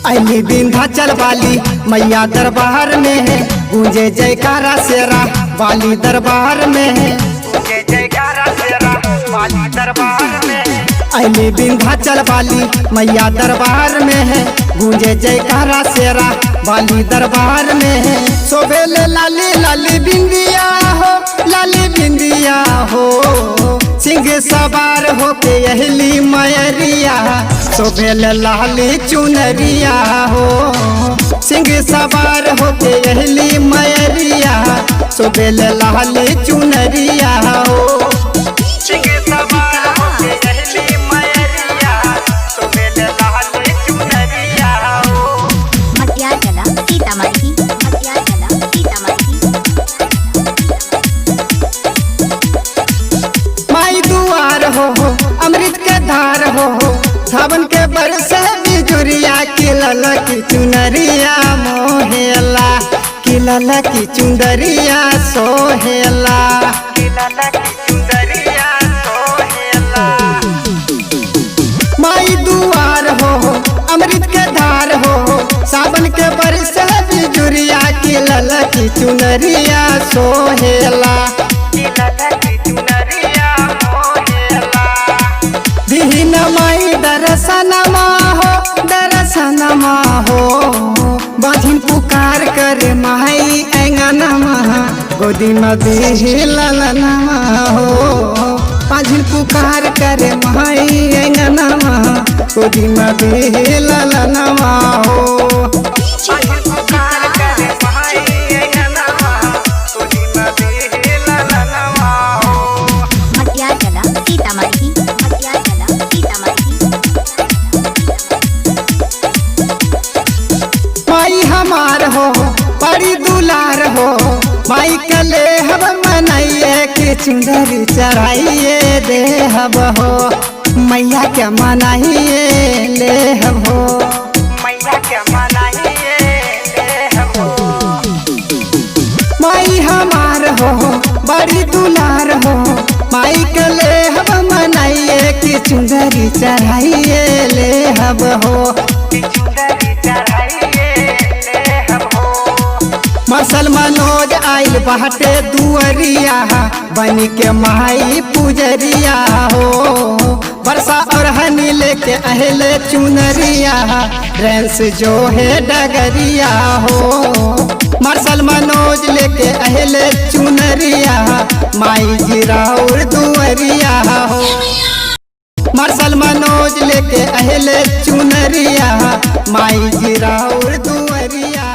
अली विंध्याचल वाली मैया दरबार में है, गूंजे जयकारा शेरा वाली दरबार में है, गूंजे जयकारा शेरा वाली दरबार में है। अली विंध्याचल वाली मैया दरबार में है, गूंजे जयकारा शेरा वाली दरबार में है। शोभेल लाली लाली बिंदिया हो, लाली बिंदिया हो, सिंह सवार हो के अहली मैरिया। शोभेल लाली चुनरिया हो, सिंह सवार हो के अहली मैरिया। शोभेल लाली चुनरिया हो, सिंह सवार हो के अहली मैरिया। शोभेल लाली चुनरिया हो। मटियागला सीतामढ़ी, मटियागला सीतामढ़ी। माई दुआर हो, अमृत के धार हो, सावन के बरस बिजुरिया की ललकी चुनरिया मोहेला, की ललकी चुंदरिया सोहेला, की ललकी चुंदरिया सोहेला। माई दुआर हो, अमृत के धार हो, सावन के बरस बिजुरिया की ललकी चुनरिया सोहेला, की ललकी चुनरिया मोहेला। दीन माई दर्शनमा हो, दर्शनमा हो, बाधिन पुकार करे माई ऐंगनमा, गोदी में बिही ललनमा हो। बाधिन पुकार करे माई ऐंगनमा, गोदी में बिही ललनमा हो। बाधिन पुकार करे माई ऐंगनमा, गोदी में बिही ललनमा हो। मटियागला सीतामढ़ी, मटियागला सीतामढ़ी। माई हमार हो, बड़ी दुलार हो, माई कले हब मनाइए कि चुंदरी चढ़ाइए देहब हो। मैया क्या मनाइए लेहब हो, मैया क्या मनाइए लेहब हो। माई हमार हो, बड़ी दुलार हो, माई कले हब मनाइए कि चुंदरी चढ़ाइए लेहब हो, चुंदरी चढ़ाइए लेहब हो। मसल मनोज आइल बाटे दुअरिया, बन के माई पुजरिया हो। बरसा और हनी लेके अहले चुनरिया, रेंस जो है डगरिया हो। मसल मनोज लेके अहले चुनरिया, माई जिराउर दुअरिया हो। मसल मनोज लेके अहले चुनरिया, माई जिराउर दुअरिया।